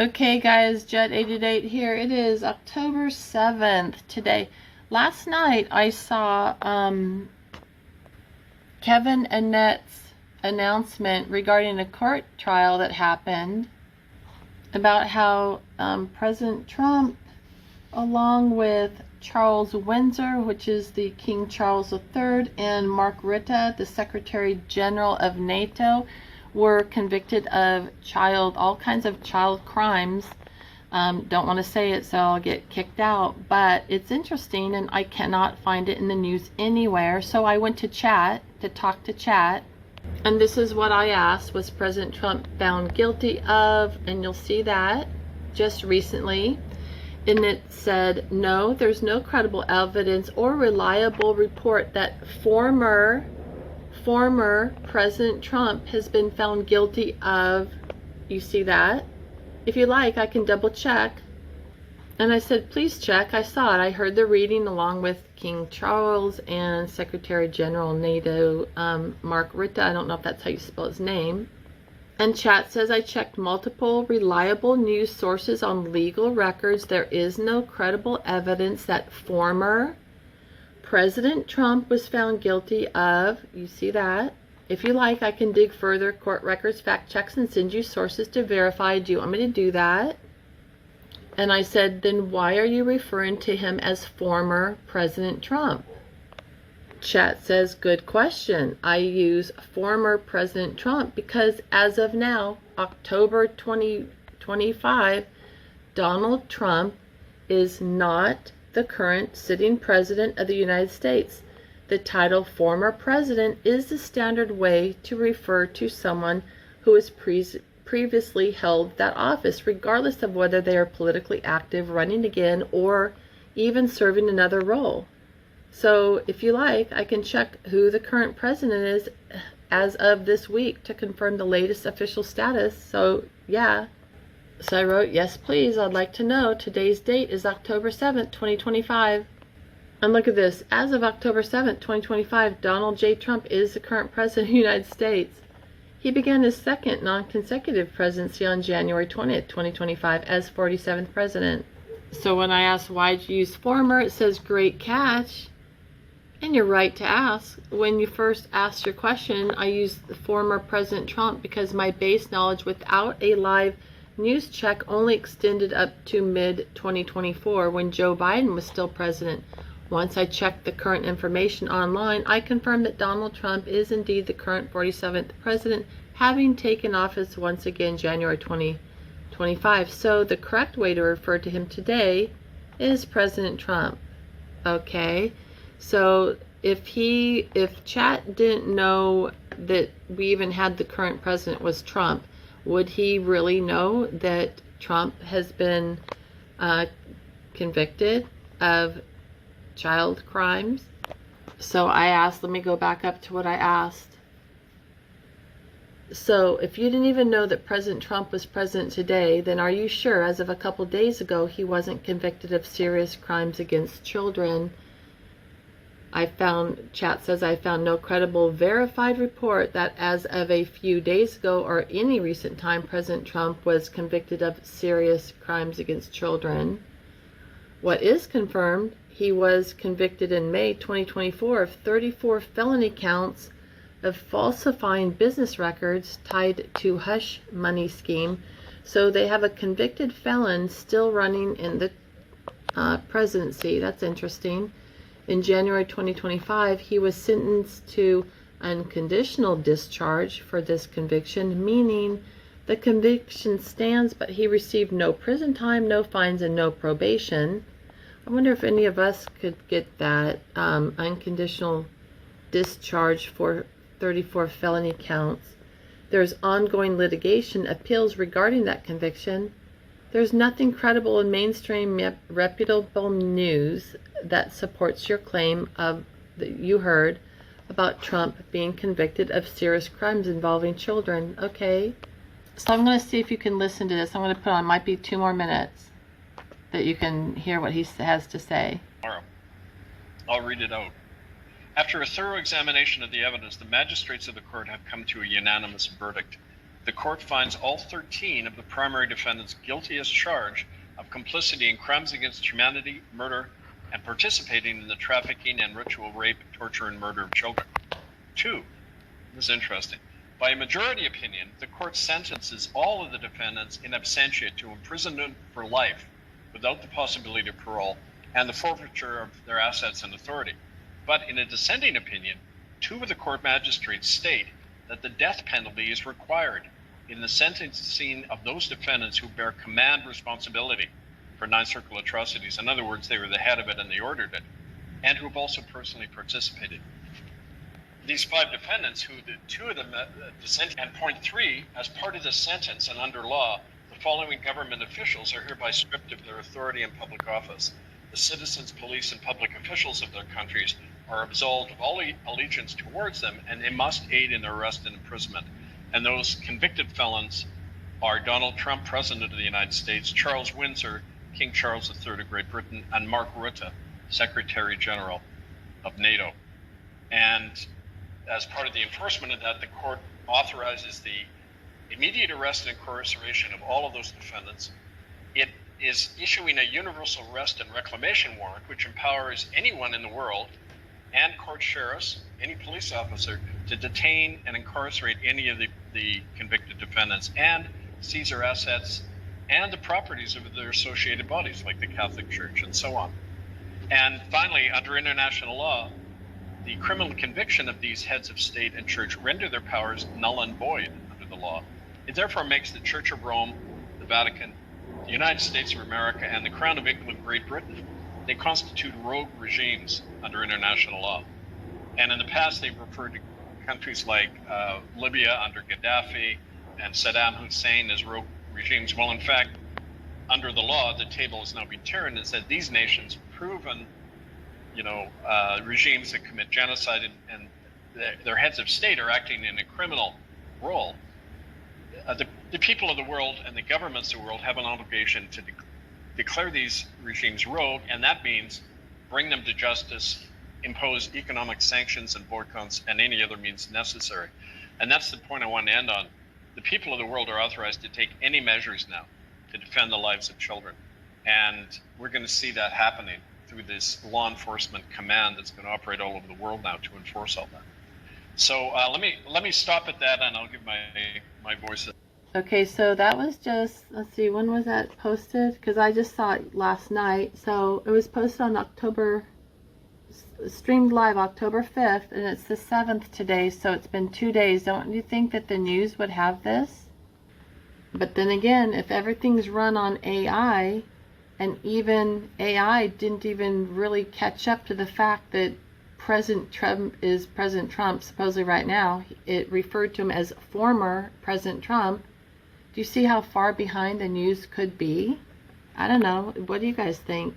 Okay guys, Jet888 here. It is October 7th today. Last night I saw Kevin Annette's announcement regarding a court trial that happened about how President Trump, along with Charles Windsor, which is the King Charles III, and Mark Rutte, the Secretary General of NATO, were convicted of all kinds of child crimes. Don't want to say it, so I'll get kicked out, but it's interesting, and I cannot find it in the news anywhere. So I went to chat to talk to chat, and this is what I asked: was President Trump found guilty of? And you'll see that just recently, and it said no, there's no credible evidence or reliable report that former President Trump has been found guilty of. You see that? If you like, I can double check. And I said, please check. I saw it. I heard the reading along with King Charles and Secretary General NATO, Mark Rutte. I don't know if that's how you spell his name. And chat says, I checked multiple reliable news sources on legal records. There is no credible evidence that former President Trump was found guilty of, you see that. If you like, I can dig further court records, fact checks, and send you sources to verify. Do you want me to do that? And I said, then why are you referring to him as former President Trump? Chat says, good question. I use former President Trump because as of now, October 2025, Donald Trump is not the current sitting president of the United States. The title former president is the standard way to refer to someone who has previously held that office, regardless of whether they are politically active, running again, or even serving another role. So if you like, I can check who the current president is as of this week to confirm the latest official status. So yeah. So I wrote, yes, please, I'd like to know. Today's date is October 7th, 2025. And look at this. As of October 7th, 2025, Donald J. Trump is the current president of the United States. He began his second non-consecutive presidency on January 20th, 2025 as 47th president. So when I asked, why'd you use former, it says, great catch. And you're right to ask. When you first asked your question, I used the former President Trump because my base knowledge without a live news check only extended up to mid-2024 when Joe Biden was still president. Once I checked the current information online, I confirmed that Donald Trump is indeed the current 47th president, having taken office once again January 2025. So the correct way to refer to him today is President Trump. Okay, so if chat didn't know that we even had the current president was Trump, would he really know that Trump has been convicted of child crimes? So I asked, let me go back up to what I asked. So if you didn't even know that President Trump was president today, then are you sure as of a couple days ago he wasn't convicted of serious crimes against children? Chat says, I found no credible verified report that as of a few days ago or any recent time, President Trump was convicted of serious crimes against children. What is confirmed, he was convicted in May 2024 of 34 felony counts of falsifying business records tied to hush money scheme. So they have a convicted felon still running in the presidency. That's interesting. In January 2025, he was sentenced to unconditional discharge for this conviction, meaning the conviction stands, but he received no prison time, no fines, and no probation. I wonder if any of us could get that unconditional discharge for 34 felony counts. There's ongoing litigation appeals regarding that conviction. There's nothing credible in mainstream reputable news that supports your claim that you heard about Trump being convicted of serious crimes involving children. Okay, so I'm going to see if you can listen to this. I'm going to put on, might be 2 more minutes that you can hear what he has to say. I'll read it out. After a thorough examination of the evidence, the magistrates of the court have come to a unanimous verdict. the court finds all 13 of the primary defendants guilty as charged of complicity in crimes against humanity, murder, and participating in the trafficking and ritual rape, torture, and murder of children. 2, this is interesting. By a majority opinion, the court sentences all of the defendants in absentia to imprisonment for life without the possibility of parole and the forfeiture of their assets and authority. But in a dissenting opinion, 2 of the court magistrates state that the death penalty is required in the sentencing of those defendants who bear command responsibility for Ninth Circle atrocities. In other words, they were the head of it and they ordered it, and who have also personally participated. These 5 defendants, who the 2 of them dissented, and point 3, as part of the sentence and under law, the following government officials are hereby stripped of their authority in public office. The citizens, police, and public officials of their countries are absolved of all allegiance towards them, and they must aid in their arrest and imprisonment. And those convicted felons are Donald Trump, President of the United States, Charles Windsor, King Charles III of Great Britain, and Mark Rutte, Secretary General of NATO. And as part of the enforcement of that, the court authorizes the immediate arrest and incarceration of all of those defendants. It is issuing a universal arrest and reclamation warrant, which empowers anyone in the world, and court sheriffs, any police officer, to detain and incarcerate any of the convicted defendants and seize their assets and the properties of their associated bodies, like the Catholic Church and so on. And finally, under international law, the criminal conviction of these heads of state and church render their powers null and void under the law. It therefore makes the Church of Rome, the Vatican, the United States of America, and the Crown of England, Great Britain, they constitute rogue regimes under international law. And in the past, they've referred to countries like Libya under Gaddafi and Saddam Hussein as rogue regimes. Well, in fact, under the law, the table has now been turned and said these nations proven, regimes that commit genocide and their heads of state are acting in a criminal role. The people of the world and the governments of the world have an obligation to declare these regimes rogue, and that means bring them to justice, impose economic sanctions and boycotts, and any other means necessary. And that's the point I want to end on. The people of the world are authorized to take any measures now to defend the lives of children. And we're going to see that happening through this law enforcement command that's going to operate all over the world now to enforce all that. So let me stop at that, and I'll give my voice. Okay, so that was just, let's see, when was that posted? Because I just saw it last night. So it was posted on streamed live October 5th, and it's the 7th today, so it's been 2 days. Don't you think that the news would have this? But then again, if everything's run on AI, and even AI didn't even really catch up to the fact that President Trump is President Trump, supposedly right now, it referred to him as former President Trump. Do you see how far behind the news could be? I don't know. What do you guys think?